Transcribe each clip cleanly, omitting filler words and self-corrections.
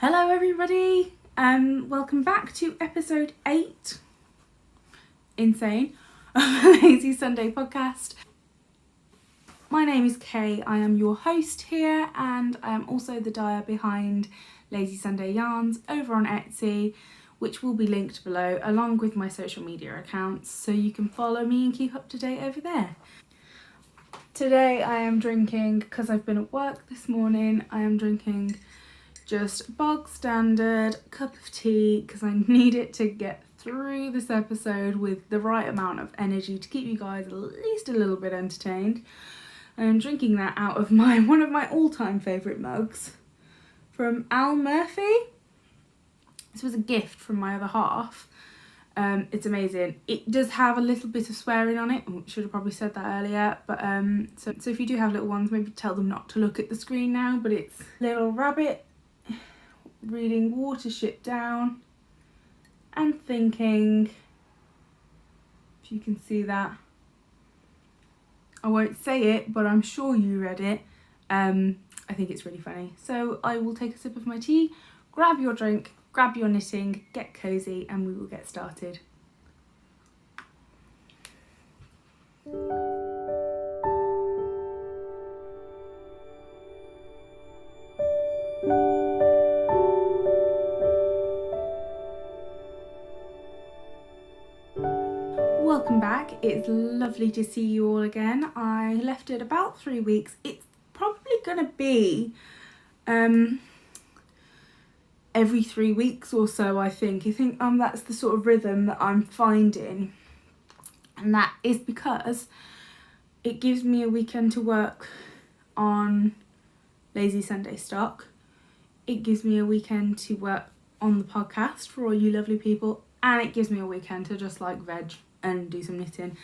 Hello everybody, welcome back to episode 8, insane, of the Lazy Sunday podcast. My name is Kay, I am your host here and I am also the dyer behind Lazy Sunday Yarns over on Etsy, which will be linked below along with my social media accounts so you can follow me and keep up to date over there. Today I am drinking, because I've been at work this morning, I am drinking just bog standard cup of tea because I need it to get through this episode with the right amount of energy to keep you guys at least a little bit entertained. I'm drinking that out of one of my all-time favourite mugs from Al Murphy. This was a gift from my other half. It's amazing. It does have a little bit of swearing on it. Should have probably said that earlier. But so if you do have little ones, maybe tell them not to look at the screen now. But it's Little Rabbit reading Watership Down and thinking, if you can see that. I won't say it, but I'm sure you read it. I think it's really funny. So I will take a sip of my tea, grab your drink, grab your knitting, get cozy, and we will get started. Welcome back. It's lovely to see you all again. I left it about 3 weeks. It's probably gonna be every 3 weeks or so, I think that's the sort of rhythm that I'm finding, and that is because it gives me a weekend to work on Lazy Sunday stock. It gives me a weekend to work on the podcast for all you lovely people, and it gives me a weekend to just like veg and do some knitting,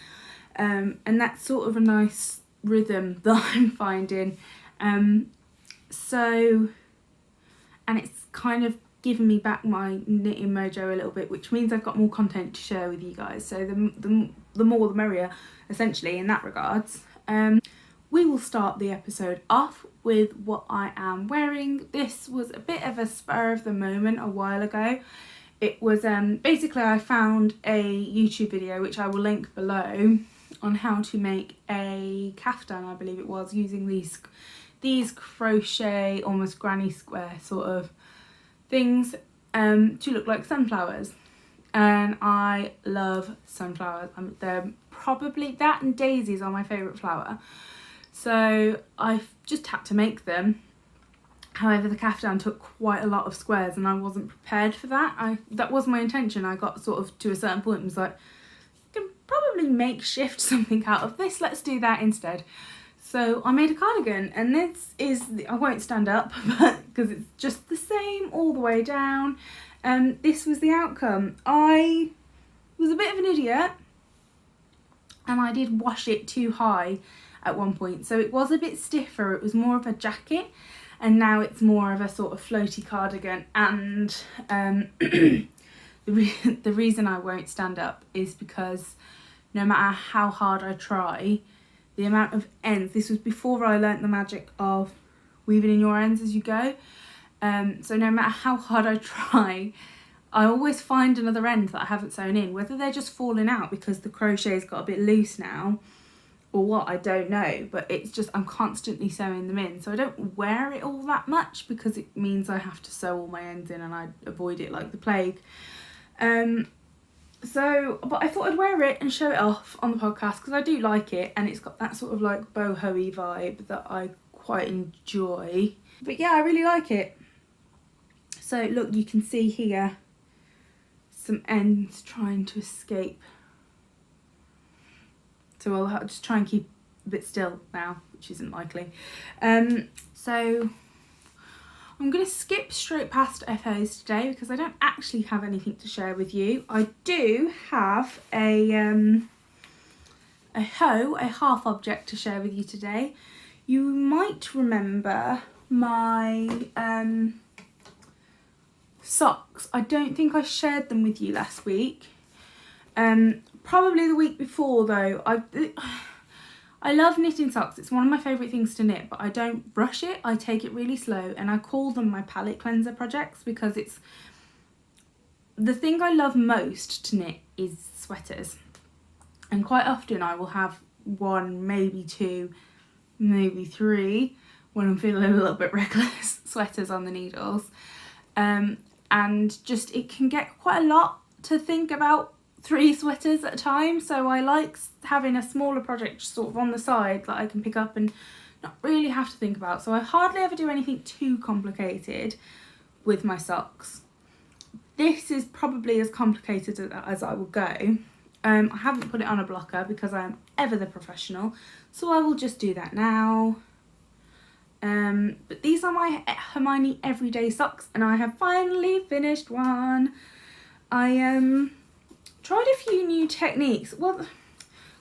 and that's sort of a nice rhythm that I'm finding. And it's kind of given me back my knitting mojo a little bit, which means I've got more content to share with you guys. So the more the merrier, essentially, in that regards. We will start the episode off with what I am wearing. This was a bit of a spur of the moment a while ago. It was basically I found a YouTube video, which I will link below, on how to make a caftan, I believe it was, using these crochet, almost granny square sort of things to look like sunflowers. And I love sunflowers. They're probably, that and daisies are my favourite flower. So I've just had to make them. However, the caftan took quite a lot of squares and I wasn't prepared for that. That was my intention. I got sort of to a certain point and was like, I can probably makeshift something out of this. Let's do that instead. So I made a cardigan, and this is, I won't stand up because it's just the same all the way down. This was the outcome. I was a bit of an idiot and I did wash it too high at one point. So it was a bit stiffer. It was more of a jacket. And now it's more of a sort of floaty cardigan. And the reason I won't stand up is because no matter how hard I try, the amount of ends, this was before I learnt the magic of weaving in your ends as you go. So no matter how hard I try, I always find another end that I haven't sewn in, whether they're just falling out because the crochet's got a bit loose now, or what, I don't know, but it's just I'm constantly sewing them in. So I don't wear it all that much because it means I have to sew all my ends in and I avoid it like the plague. But I thought I'd wear it and show it off on the podcast because I do like it, and it's got that sort of like boho-y vibe that I quite enjoy. But yeah, I really like it. So look, you can see here some ends trying to escape. So I'll just try and keep a bit still now, which isn't likely. So I'm going to skip straight past FOs today because I don't actually have anything to share with you. I do have a half object to share with you today. You might remember my socks. I don't think I shared them with you last week. Probably the week before though. I love knitting socks. It's one of my favourite things to knit, but I don't rush it. I take it really slow, and I call them my palette cleanser projects because it's the thing I love most to knit is sweaters. And quite often I will have one, maybe two, maybe three when I'm feeling a little bit reckless sweaters on the needles. And just it can get quite a lot to think about 3 sweaters at a time, so I like having a smaller project sort of on the side that I can pick up and not really have to think about. So I hardly ever do anything too complicated with my socks. This is probably as complicated as I will go. I haven't put it on a blocker because I am ever the professional, so I will just do that now. But these are my Hermione everyday socks, and I have finally finished one. I tried a few new techniques, well,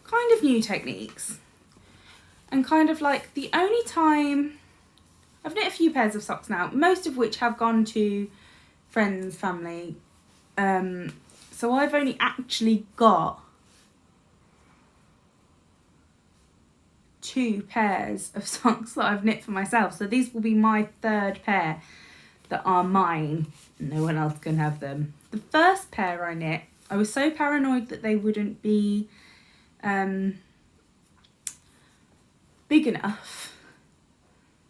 kind of new techniques, and kind of like the only time I've knit a few pairs of socks now, most of which have gone to friends, family, so I've only actually got 2 pairs of socks that I've knit for myself, so these will be my 3rd pair that are mine. No one else can have them. The first pair I knit, I was so paranoid that they wouldn't be big enough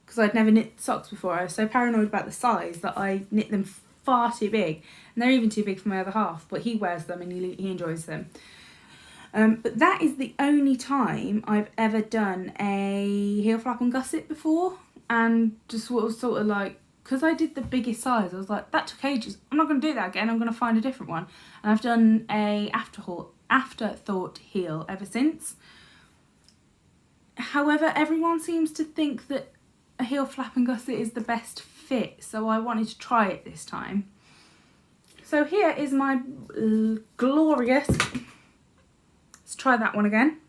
because I'd never knit socks before. I was so paranoid about the size that I knit them far too big, and they're even too big for my other half, but he wears them and he enjoys them. But that is the only time I've ever done a heel flap and gusset before, and just sort of like, because I did the biggest size, I was like, that took ages, I'm not going to do that again, I'm going to find a different one. And I've done a afterthought heel ever since. However, everyone seems to think that a heel flap and gusset is the best fit, so I wanted to try it this time. So here is my glorious, let's try that one again.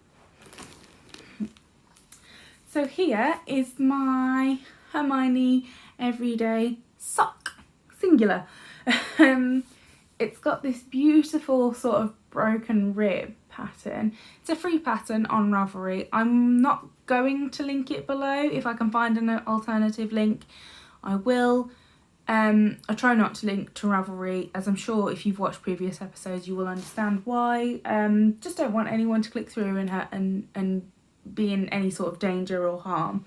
So here is my Hermione everyday sock, singular. It's got this beautiful sort of broken rib pattern. It's a free pattern on Ravelry. I'm not going to link it below. If I can find an alternative link, I will. I try not to link to Ravelry, as I'm sure if you've watched previous episodes you will understand why. Just don't want anyone to click through and be in any sort of danger or harm.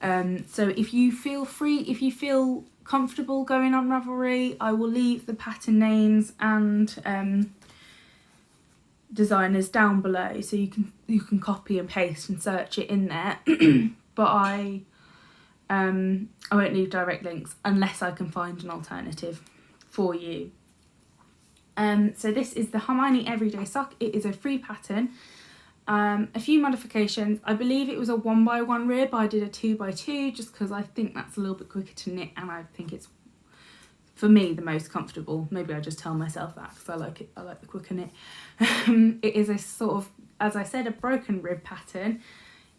So if you feel comfortable going on Ravelry, I will leave the pattern names and designers down below, so you can copy and paste and search it in there. But I won't leave direct links unless I can find an alternative for you. So this is the Hermione everyday sock. It is a free pattern. A few modifications. I believe it was a 1x1 rib. I did a 2x2 just because I think that's a little bit quicker to knit, and I think it's, for me, the most comfortable. Maybe I just tell myself that because I like it. I like the quicker knit. It is a sort of, as I said, a broken rib pattern.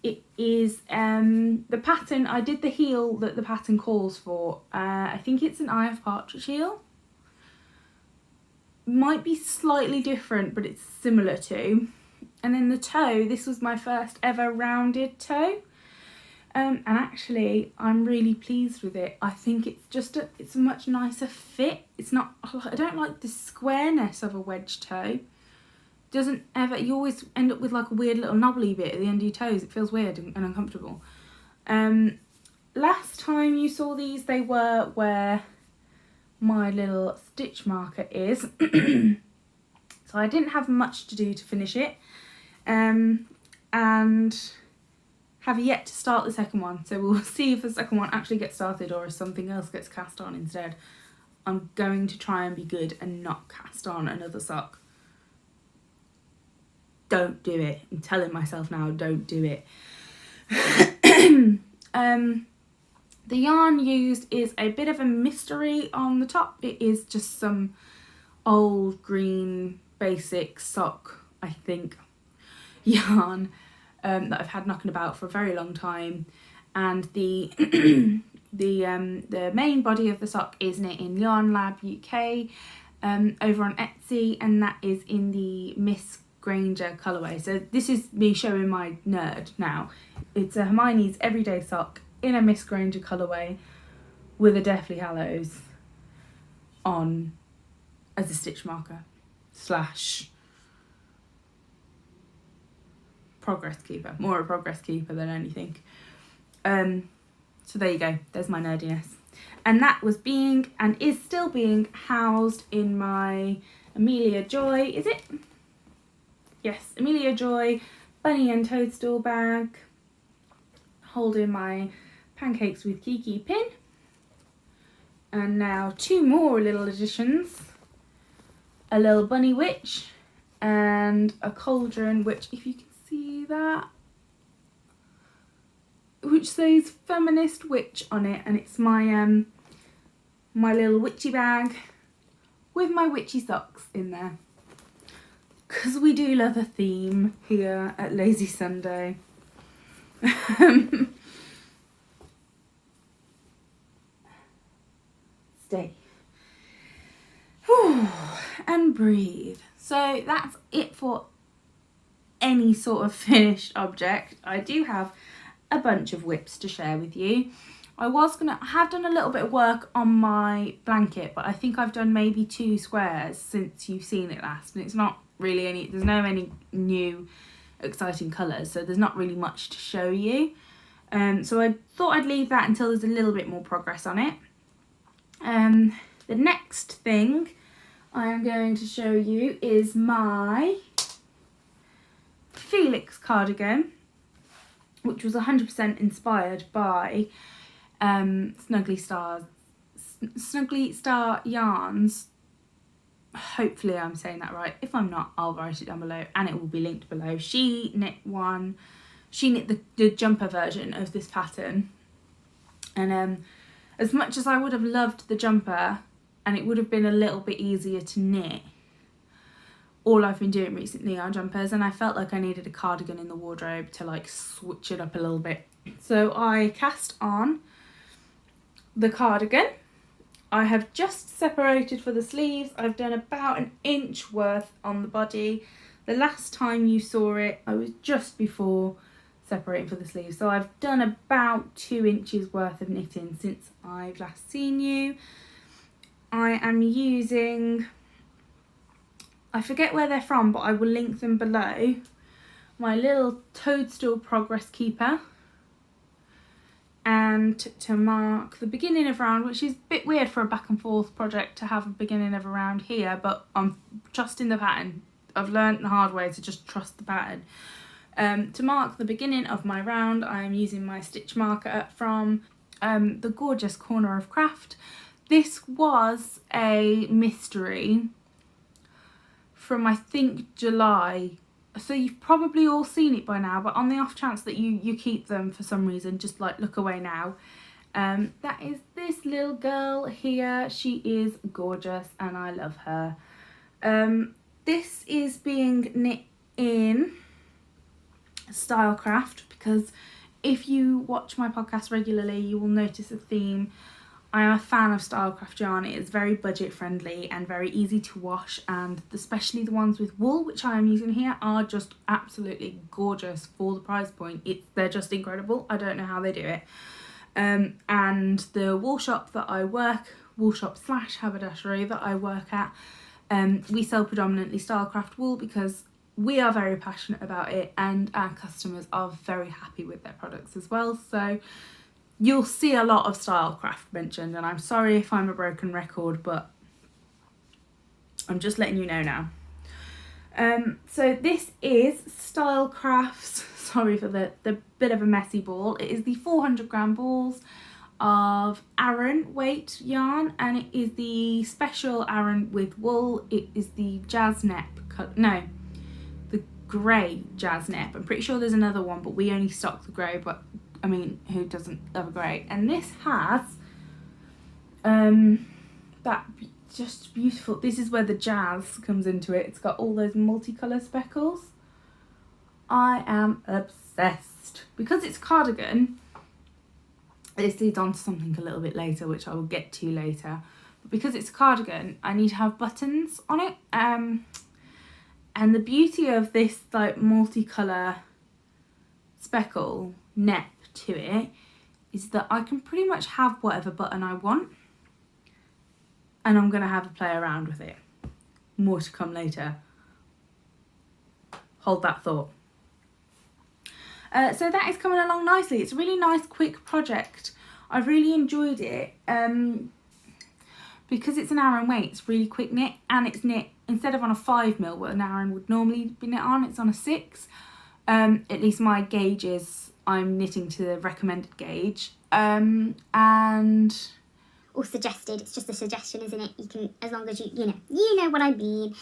It is the pattern, I did the heel that the pattern calls for. I think it's an Eye of Partridge heel. Might be slightly different, but it's similar to. And then the toe, this was my first ever rounded toe. And actually, I'm really pleased with it. I think it's just it's a much nicer fit. It's not, I don't like the squareness of a wedge toe. Doesn't ever, you always end up with like a weird little knobbly bit at the end of your toes. It feels weird and uncomfortable. Last time you saw these, they were where my little stitch marker is. So I didn't have much to do to finish it. And have yet to start the second one. So we'll see if the second one actually gets started or if something else gets cast on instead. I'm going to try and be good and not cast on another sock. Don't do it. I'm telling myself now, don't do it. The yarn used is a bit of a mystery on the top. It is just some old green basic sock, I think, yarn that I've had knocking about for a very long time. And the the main body of the sock is knit in Yarn Lab UK over on Etsy, and that is in the Miss Granger colourway. So this is me showing my nerd now. It's a Hermione's Everyday Sock in a Miss Granger colourway with a Deathly Hallows on as a stitch marker / progress keeper. More a progress keeper than anything. So there you go, there's my nerdiness. And that was being, and is still being, housed in my Amelia Joy, is it? Yes, Amelia Joy Bunny and Toadstool bag, holding my Pancakes with Kiki pin. And now 2 more little additions. A little bunny witch and a cauldron, which, if you can see that, which says Feminist Witch on it, and it's my my little witchy bag with my witchy socks in there, because we do love a theme here at Lazy Sunday. Stay. And breathe. So that's it for any sort of finished object. I do have a bunch of whips to share with you. I have done a little bit of work on my blanket, but I think I've done maybe 2 squares since you've seen it last, and it's not really there's no any new exciting colours, so there's not really much to show you. So I thought I'd leave that until there's a little bit more progress on it. The next thing I am going to show you is my Felix cardigan, which was 100% inspired by Snuggly Star Yarns. Hopefully I'm saying that right. If I'm not, I'll write it down below and it will be linked below. She knit the jumper version of this pattern, and as much as I would have loved the jumper and it would have been a little bit easier to knit, all I've been doing recently are jumpers, and I felt like I needed a cardigan in the wardrobe to like switch it up a little bit. So I cast on the cardigan. I have just separated for the sleeves. I've done about 1 inch worth on the body. The last time you saw it, I was just before separating for the sleeves. So I've done about 2 inches worth of knitting since I've last seen you. I am using, I forget where they're from, but I will link them below, my little Toadstool Progress Keeper. And to mark the beginning of round, which is a bit weird for a back and forth project to have a beginning of a round here, but I'm trusting the pattern. I've learned the hard way to just trust the pattern. To mark the beginning of my round, I am using my stitch marker from the gorgeous Corner of Craft. This was a mystery from, I think, July. So you've probably all seen it by now, but on the off chance that you keep them for some reason, just like look away now. That is this little girl here. She is gorgeous and I love her. This is being knit in Stylecraft, because if you watch my podcast regularly, you will notice a theme. I am a fan of Stylecraft yarn. It is very budget friendly and very easy to wash, and especially the ones with wool, which I am using here, are just absolutely gorgeous for the price point. They're just incredible. I don't know how they do it. And the wool shop that I work, wool shop / haberdashery that I work at, we sell predominantly Stylecraft wool because we are very passionate about it and our customers are very happy with their products as well. So you'll see a lot of Stylecraft mentioned, and I'm sorry if I'm a broken record, but I'm just letting you know now. So this is Stylecraft's, sorry for the bit of a messy ball. It is the 400 gram balls of Aran weight yarn, and it is the special Aran with wool. It is the Jasnep, the grey Jasnep. I'm pretty sure there's another one, but we only stock the grey, but I mean, who doesn't love a grey? And this has that just beautiful, this is where the jazz comes into it. It's got all those multicolour speckles. I am obsessed. Because it's cardigan, this leads on to something a little bit later, which I will get to later. But because it's a cardigan, I need to have buttons on it. And And the beauty of this like multicolour speckle neck to it is that I can pretty much have whatever button I want, and I'm going to have a play around with it. More to come later. Hold that thought. So that is coming along nicely. It's a really nice quick project. I've really enjoyed it because it's an Aran weight. It's really quick knit, and it's knit instead of on a 5mm what an Aran would normally be knit on, it's on a 6. At least my gauge is, I'm knitting to the recommended gauge, and or suggested. It's just a suggestion, isn't it? You can, as long as you know what I mean.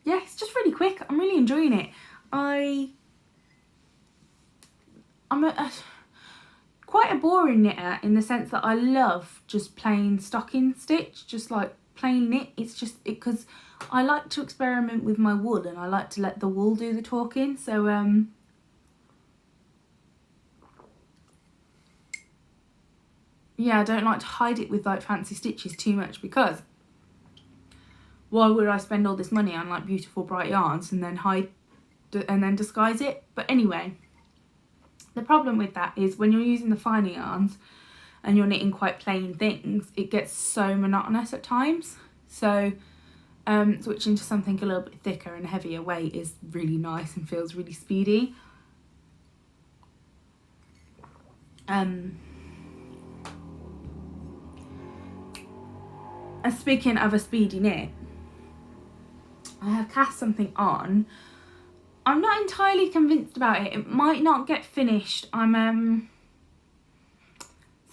Yeah, it's just really quick. I'm really enjoying it. I'm quite a boring knitter in the sense that I love just plain stocking stitch, just like plain knit. It's just because I like to experiment with my wool, and I like to let the wool do the talking. So yeah, I don't like to hide it with like fancy stitches too much, because why would I spend all this money on like beautiful bright yarns and then hide and then disguise it? But anyway, the problem with that is when you're using the finer yarns and you're knitting quite plain things, it gets so monotonous at times. So switching to something a little bit thicker and heavier weight is really nice and feels really speedy. And speaking of a speedy knit, I have cast something on. I'm not entirely convinced about it. It might not get finished. It's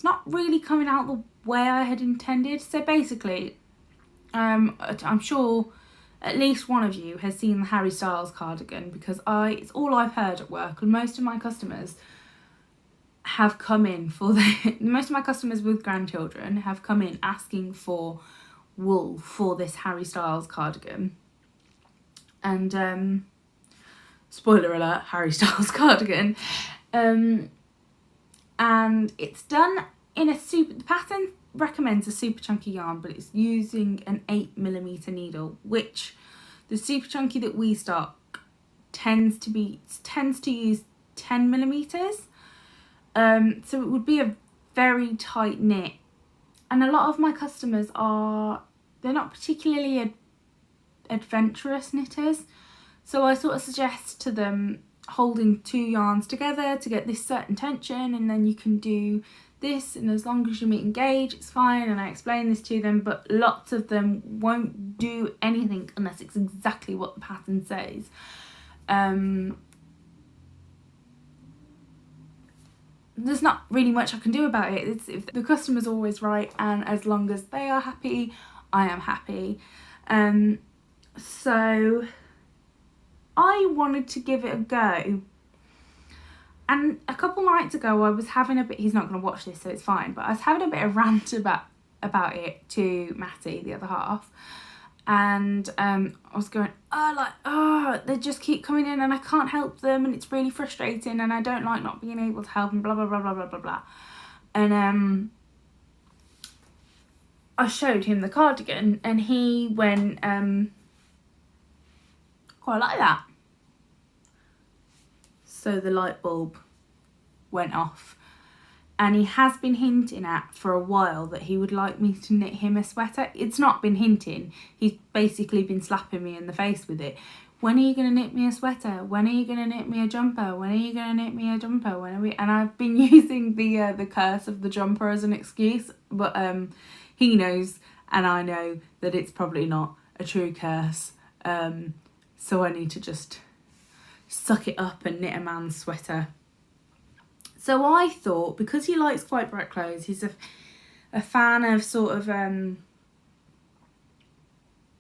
not really coming out the way I had intended. So basically, I'm sure at least one of you has seen the Harry Styles cardigan, because it's all I've heard at work, and most of my customers have come in for most of my customers with grandchildren have come in asking for wool for this Harry Styles cardigan. And spoiler alert, Harry Styles cardigan. And it's done in the pattern recommends a super chunky yarn, but it's using an 8mm needle, which the super chunky that we stock tends to use 10mm. So it would be a very tight knit, and a lot of my customers they're not particularly adventurous knitters, so I sort of suggest to them holding 2 yarns together to get this certain tension, and then you can do this, and as long as you meet and gauge, it's fine. And I explain this to them, but lots of them won't do anything unless it's exactly what the pattern says. There's not really much I can do about it. It's if the customer's always right, and as long as they are happy, I am happy. So I wanted to give it a go, and a couple nights ago I was having a bit, he's not going to watch this so it's fine, but I was having a bit of rant about it to Matty, the other half, and I was going, they just keep coming in and I can't help them, and it's really frustrating, and I don't like not being able to help, and blah blah blah blah blah blah blah. And I showed him the cardigan, and he went, quite like that. So the light bulb went off, and he has been hinting at for a while that he would like me to knit him a sweater. It's not been hinting, he's basically been slapping me in the face with it. When are you going to knit me a sweater? When are you going to knit me a jumper? When are you going to knit me a jumper? When are we? And I've been using the curse of the jumper as an excuse, but he knows and I know that it's probably not a true curse. So I need to just suck it up and knit a man's sweater. So I thought, because he likes quite bright clothes, he's a fan of sort of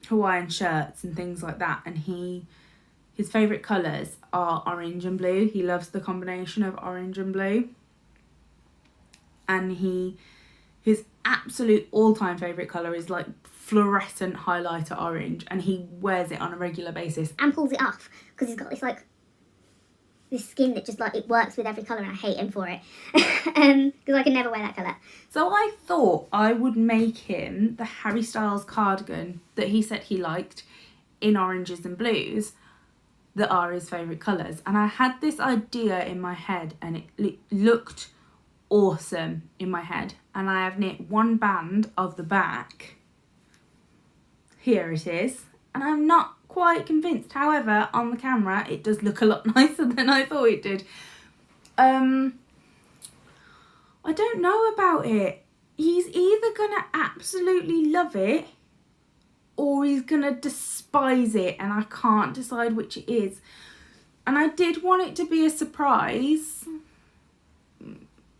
Hawaiian shirts and things like that, and his favourite colours are orange and blue. He loves the combination of orange and blue, and his absolute all-time favourite colour is like fluorescent highlighter orange, and he wears it on a regular basis and pulls it off because he's got this skin that just it works with every colour, and I hate him for it because I can never wear that colour. So I thought I would make him the Harry Styles cardigan that he said he liked in oranges and blues that are his favourite colours. And I had this idea in my head, and it looked awesome in my head. And I have knit one band of the back. Here it is. And I'm not quite convinced. However, on the camera, it does look a lot nicer than I thought it did. I don't know about it. He's either going to absolutely love it or he's going to despise it, and I can't decide which it is. And I did want it to be a surprise,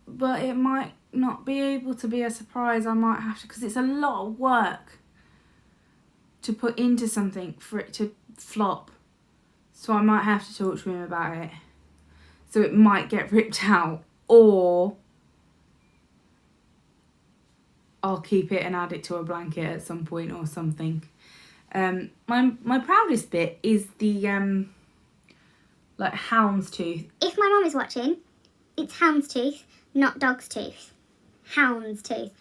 but it might not be able to be a surprise. I might have to, because it's a lot of work to put into something for it to flop. So I might have to talk to him about it. So it might get ripped out, or I'll keep it and add it to a blanket at some point or something. My proudest bit is the like houndstooth. If my mum is watching, it's houndstooth, not dog's tooth. Houndstooth.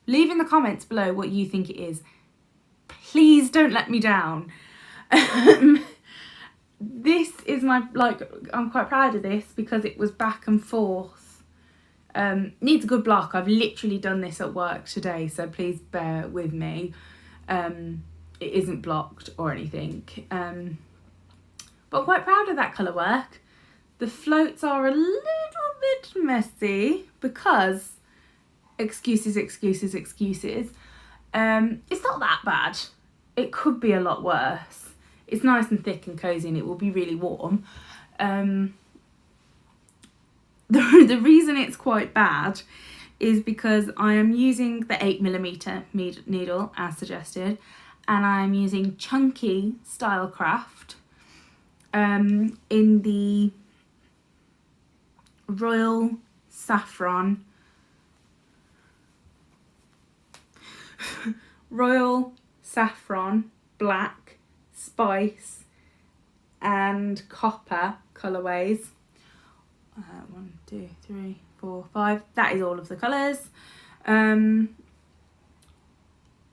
Leave in the comments below what you think it is. Please don't let me down. This is I'm quite proud of this because it was back and forth. Needs a good block. I've literally done this at work today, so please bear with me. It isn't blocked or anything. But I'm quite proud of that colour work. The floats are a little bit messy because excuses. It's not that bad. It could be a lot worse. It's nice and thick and cosy, and it will be really warm. The reason it's quite bad is because I am using the 8mm needle as suggested, and I'm using chunky Stylecraft in the Royal Saffron Black, Spice and Copper colourways. 1, 2, 3, 4, 5. That is all of the colours. And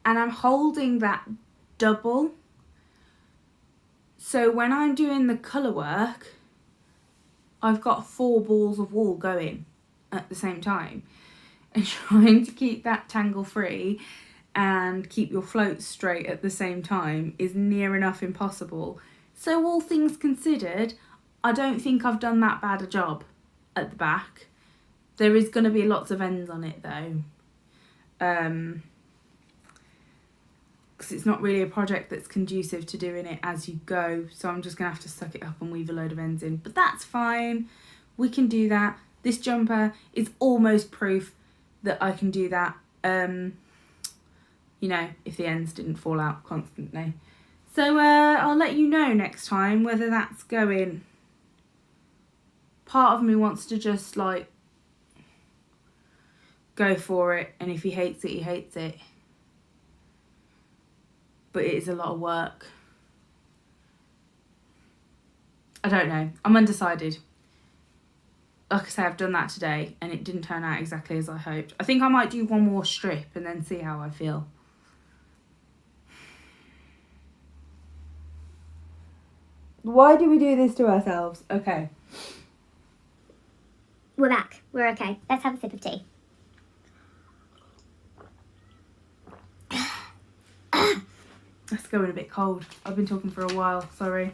I'm holding that double. So when I'm doing the colour work, I've got 4 balls of wool going at the same time. And trying to keep that tangle free and keep your floats straight at the same time is near enough impossible. So all things considered, I don't think I've done that bad a job at the back. There is going to be lots of ends on it though. Because it's not really a project that's conducive to doing it as you go. So I'm just going to have to suck it up and weave a load of ends in. But that's fine. We can do that. This jumper is almost proof that I can do that. You know, if the ends didn't fall out constantly. So I'll let you know next time whether that's going. Part of me wants to just like go for it, and if he hates it, he hates it. But it is a lot of work. I don't know. I'm undecided. Like I say, I've done that today and it didn't turn out exactly as I hoped. I think I might do one more strip and then see how I feel. Why do we do this to ourselves? Okay. We're back. We're okay. Let's have a sip of tea. That's going a bit cold. I've been talking for a while, sorry.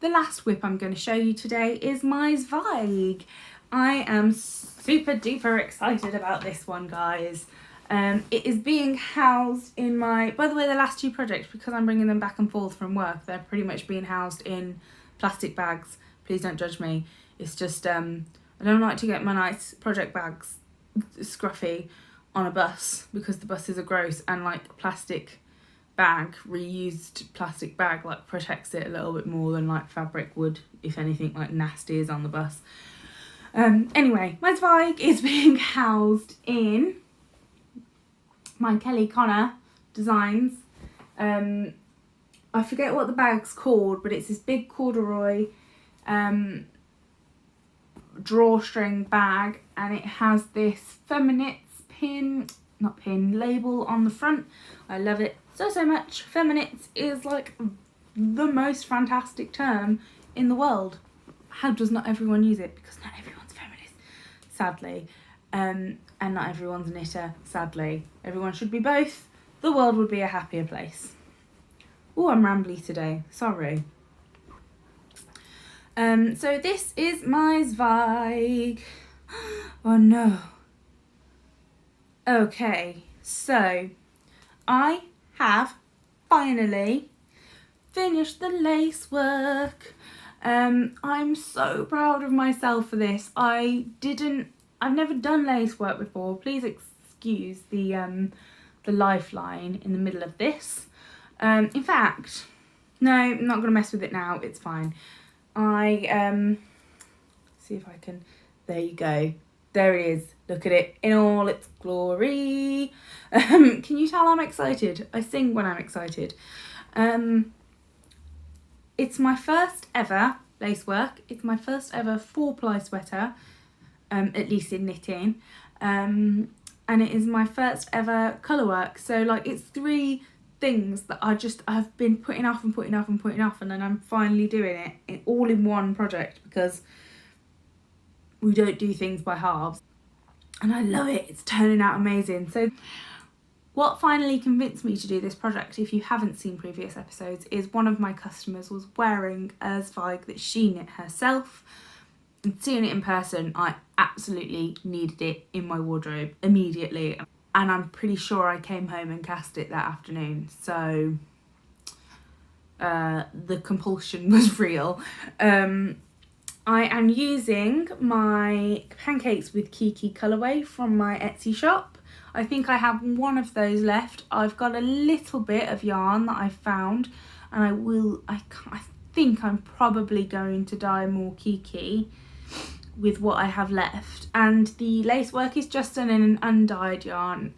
The last whip I'm going to show you today is my Zweig. I am super duper excited about this one, guys. It is being housed in my, by the way, the last 2 projects, because I'm bringing them back and forth from work, they're pretty much being housed in plastic bags. Please don't judge me. It's just, I don't like to get my nice project bags scruffy on a bus because the buses are gross, and like plastic bag, reused plastic bag, like protects it a little bit more than like fabric would if anything like nasty is on the bus. Anyway, my Zweig is being housed in my Kelly Connor designs. I forget what the bag's called, but it's this big corduroy drawstring bag, and it has this feminine pin. label on the front. I love it so much. Feminist is like the most fantastic term in the world. How does not everyone use it? Because not everyone's feminist, sadly. And not everyone's a knitter, sadly. Everyone should be both. The world would be a happier place. Oh, I'm rambly today. Sorry. So this is my Zweig. Oh no. Okay, so I have finally finished the lace work. I'm so proud of myself for this. I've never done lace work before. Please excuse the lifeline in the middle of this. In fact, no, I'm not gonna mess with it now. It's fine. See if I can. There you go. There it is. Look at it in all its glory. Can you tell I'm excited? I sing when I'm excited. It's my first ever lace work. It's my first ever 4-ply sweater, at least in knitting. And it is my first ever colour work. So like it's 3 things that I've been putting off, and then I'm finally doing it all in one project, because we don't do things by halves. And I love it. It's turning out amazing. So what finally convinced me to do this project, if you haven't seen previous episodes, is one of my customers was wearing a Zweig that she knit herself. And seeing it in person, I absolutely needed it in my wardrobe immediately. And I'm pretty sure I came home and cast it that afternoon. So the compulsion was real. I am using my Pancakes with Kiki colourway from my Etsy shop. I think I have one of those left. I've got a little bit of yarn that I found, and I think I'm probably going to dye more Kiki with what I have left. And the lace work is just done in an undyed yarn.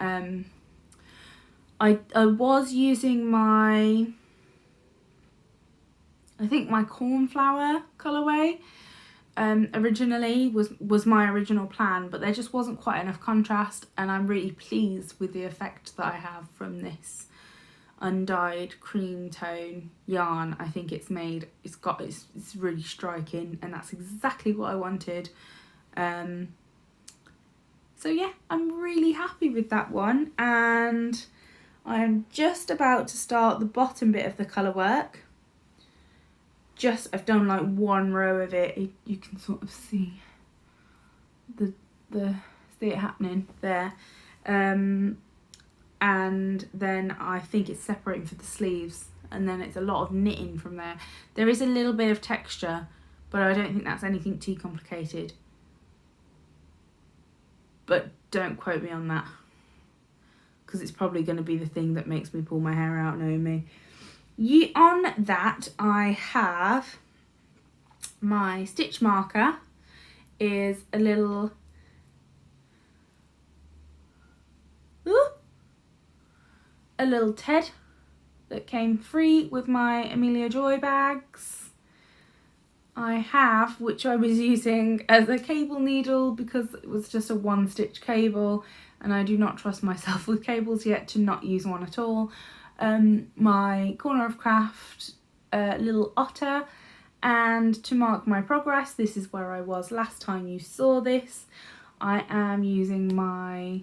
I was using my cornflower colourway originally, was my original plan, but there just wasn't quite enough contrast, and I'm really pleased with the effect that I have from this undyed cream tone yarn. I think it's really striking, and that's exactly what I wanted. So yeah, I'm really happy with that one, and I'm just about to start the bottom bit of the colour work. I've done like one row of it. You can sort of see see it happening there. And then I think it's separating for the sleeves, and then it's a lot of knitting from there. There is a little bit of texture, but I don't think that's anything too complicated. But don't quote me on that, because it's probably going to be the thing that makes me pull my hair out, knowing me. On that, I have my stitch marker is a little Ted that came free with my Amelia Joy bags. I have, which I was using as a cable needle because it was just a 1-stitch cable, and I do not trust myself with cables yet to not use one at all. My Corner of Craft little otter, and to mark my progress, this is where I was last time you saw this. I am using my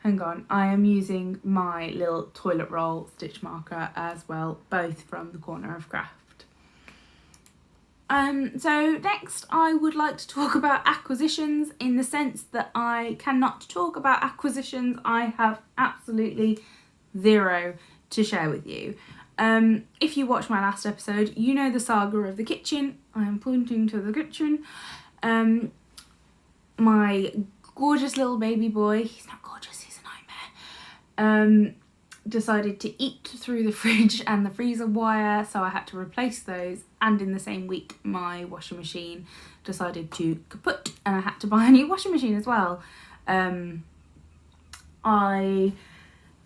I am using my little toilet roll stitch marker as well, both from the Corner of Craft. So next I would like to talk about acquisitions, in the sense that I cannot talk about acquisitions. I have absolutely 0 to share with you. If you watched my last episode, you know the saga of the kitchen. I am pointing to the kitchen. My gorgeous little baby boy, he's not gorgeous, he's a nightmare, decided to eat through the fridge and the freezer wire, so I had to replace those. And in the same week, my washing machine decided to kaput, and I had to buy a new washing machine as well. I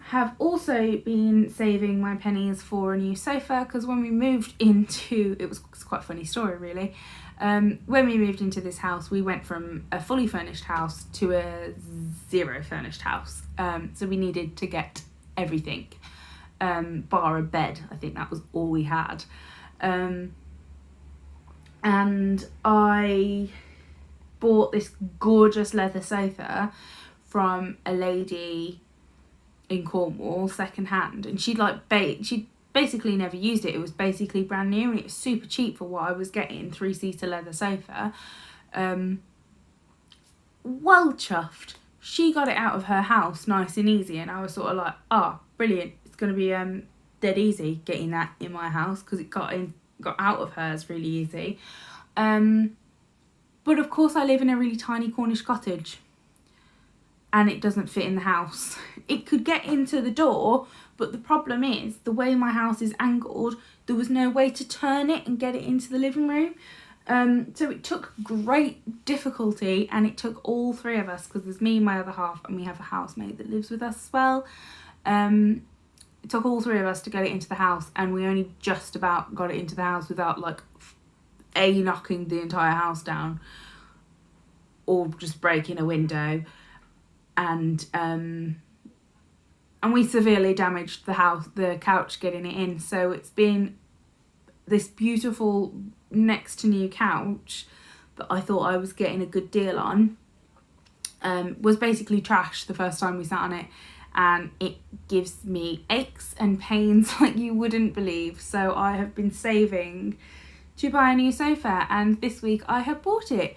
have also been saving my pennies for a new sofa, because when we moved into, it's quite a funny story really, when we moved into this house, we went from a fully furnished house to a zero furnished house, so we needed to get everything, bar a bed. I think that was all we had, and I bought this gorgeous leather sofa from a lady in Cornwall second hand, and she'd basically never used it. It was basically brand new, and it was super cheap for what I was getting. 3-seater leather sofa, well chuffed. She got it out of her house nice and easy, and I was sort of like, oh brilliant, it's gonna be dead easy getting that in my house, because it got out of hers really easy. But of course I live in a really tiny Cornish cottage, and it doesn't fit in the house. It could get into the door, but the problem is the way my house is angled, there was no way to turn it and get it into the living room. So it took great difficulty, and it took all three of us, because there's me and my other half, and we have a housemate that lives with us as well. It took all three of us to get it into the house, and we only just about got it into the house without like knocking the entire house down or just breaking a window. And we severely damaged the couch getting it in. So it's been this beautiful next to new couch that I thought I was getting a good deal on, was basically trash the first time we sat on it, and it gives me aches and pains like you wouldn't believe. So I have been saving to buy a new sofa, and this week I have bought it.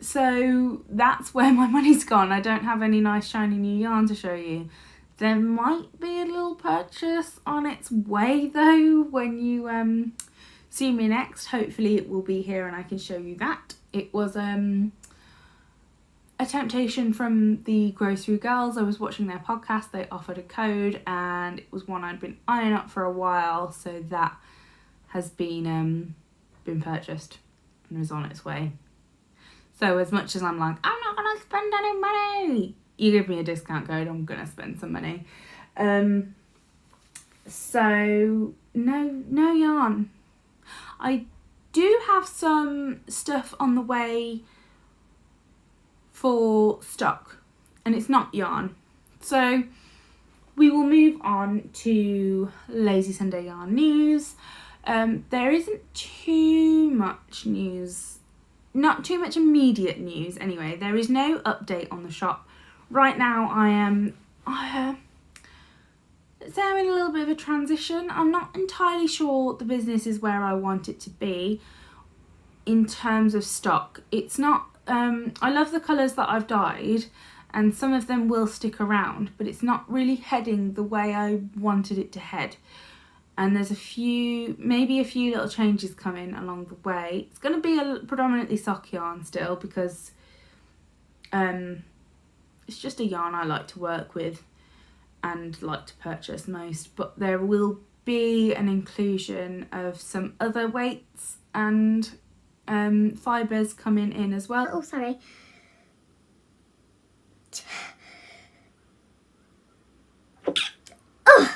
So that's where my money's gone. I don't have any nice shiny new yarn to show you. There might be a little purchase on its way though when you see me next. Hopefully it will be here and I can show you that. It was a temptation from the Grocery Girls. I was watching their podcast, they offered a code, and it was one I'd been eyeing up for a while, so that has been purchased and is on its way. So as much as I'm like, I'm not gonna spend any money, you give me a discount code, I'm gonna spend some money. So no yarn. I do have some stuff on the way for stock, and it's not yarn. So we will move on to Lazy Sunday Yarn news. There isn't too much news, not too much immediate news anyway. There is no update on the shop. Right now I'm in a little bit of a transition. I'm not entirely sure the business is where I want it to be in terms of stock. It's not, I love the colours that I've dyed, and some of them will stick around, but it's not really heading the way I wanted it to head. And there's maybe a few little changes coming along the way. It's going to be a predominantly sock yarn still, because it's just a yarn I like to work with and like to purchase most. But there will be an inclusion of some other weights and fibres coming in as well. Oh, sorry. Oh!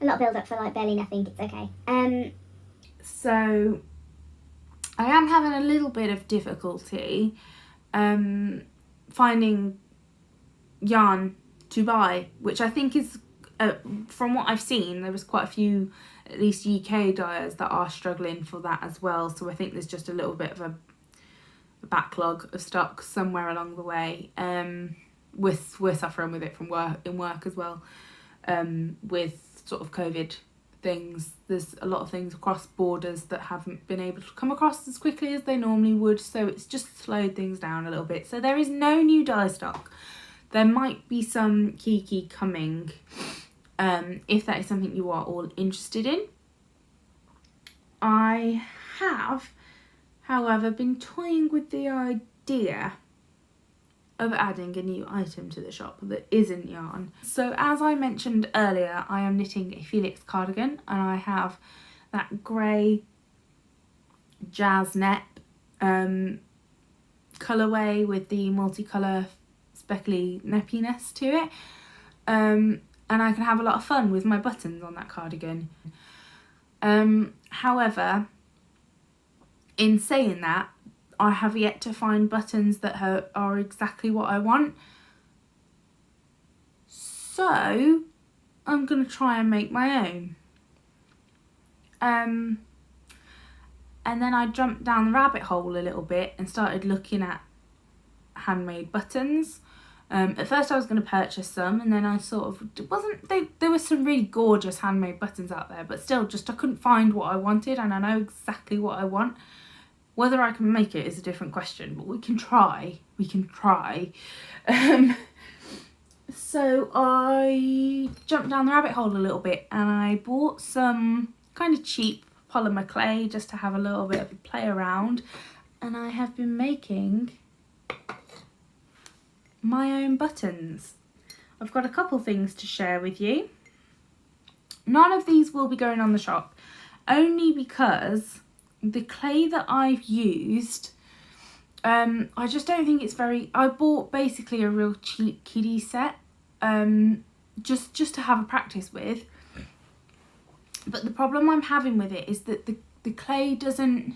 A lot of build up for like barely nothing. It's okay. So I am having a little bit of difficulty finding yarn to buy, which I think is from what I've seen, there was quite a few, at least UK dyers, that are struggling for that as well. So I think there's just a little bit of a backlog of stock somewhere along the way. We're suffering with it from work as well, with sort of COVID things. There's a lot of things across borders that haven't been able to come across as quickly as they normally would, so it's just slowed things down a little bit. So there is no new dye stock. There might be some Kiki coming, if that is something you are all interested in. I have, however, been toying with the idea of adding a new item to the shop that isn't yarn. So as I mentioned earlier, I am knitting a Felix cardigan, and I have that grey jazz net colourway with the multicolour speckly neppiness to it. And I can have a lot of fun with my buttons on that cardigan. However, in saying that, I have yet to find buttons that are exactly what I want. So I'm going to try and make my own. And then I jumped down the rabbit hole a little bit and started looking at handmade buttons. At first I was going to purchase some, and then I sort of there were some really gorgeous handmade buttons out there, but still just I couldn't find what I wanted, and I know exactly what I want. Whether I can make it is a different question, but we can try. So I jumped down the rabbit hole a little bit, and I bought some kind of cheap polymer clay just to have a little bit of a play around, and I have been making my own buttons. I've got a couple things to share with you. None of these will be going on the shop, only because the clay that I've used, I just don't think it's very... I bought basically a real cheap kiddie set, just to have a practice with. But the problem I'm having with it is that the clay doesn't...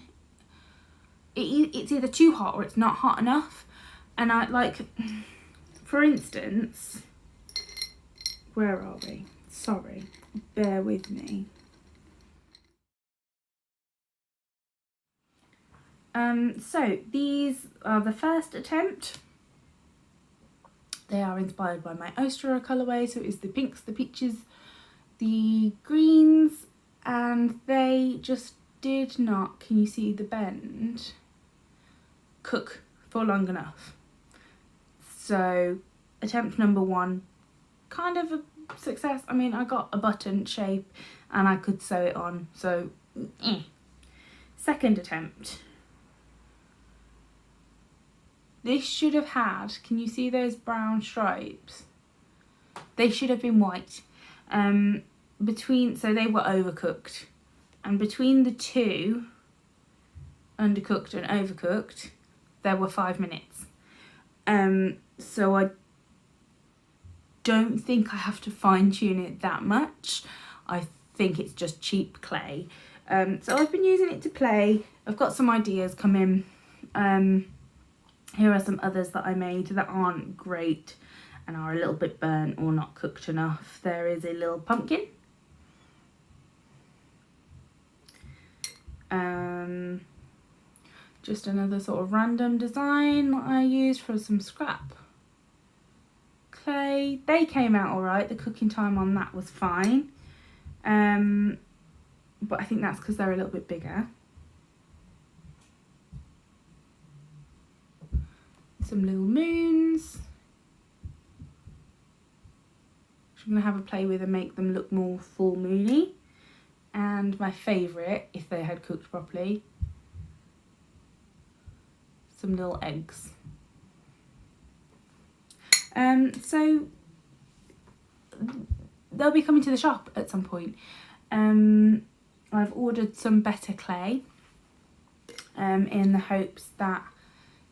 It's either too hot or it's not hot enough. And I like... For instance, where are we? Sorry, bear with me. So these are the first attempt. They are inspired by my oyster colourway, so it's the pinks, the peaches, the greens, and they just did not, can you see the bend, cook for long enough. So attempt number 1, kind of a success. I mean, I got a button shape and I could sew it on, so Second attempt. This should have had, can you see those brown stripes? They should have been white. So they were overcooked. And between the two, undercooked and overcooked, there were 5 minutes. So I don't think I have to fine tune it that much. I think it's just cheap clay. So I've been using it to play. I've got some ideas coming. Here are some others that I made that aren't great and are a little bit burnt or not cooked enough. There is a little pumpkin. Just another sort of random design that I used for some scrap clay. They came out alright. The cooking time on that was fine. But I think that's because they're a little bit bigger. Some little moons. Which I'm going to have a play with and make them look more full moony. And my favourite, if they had cooked properly, some little eggs. So they'll be coming to the shop at some point. I've ordered some better clay in the hopes that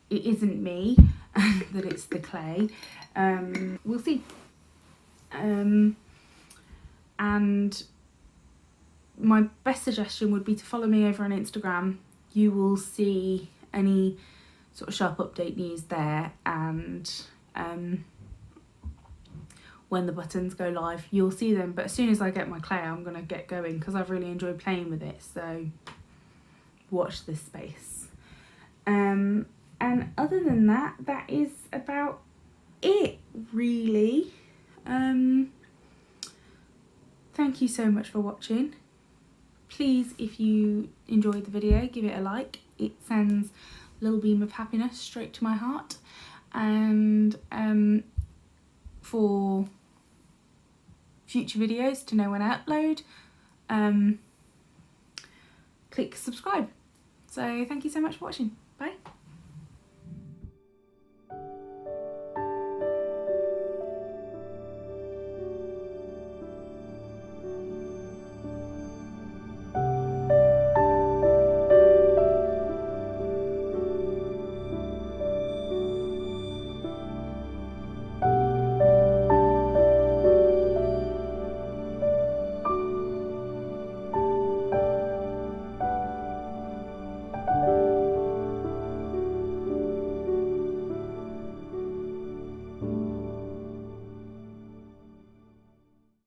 it isn't me, that it's the clay. We'll see. And my best suggestion would be to follow me over on Instagram. You will see any sort of shop update news there, and when the buttons go live you'll see them. But as soon as I get my clay I'm going to get going because I've really enjoyed playing with it, so watch this space. And other than that, that is about it really. Thank you so much for watching. Please, if you enjoyed the video, give it a like. It sends a little beam of happiness straight to my heart. And for future videos to know when I upload, click subscribe. So thank you so much for watching.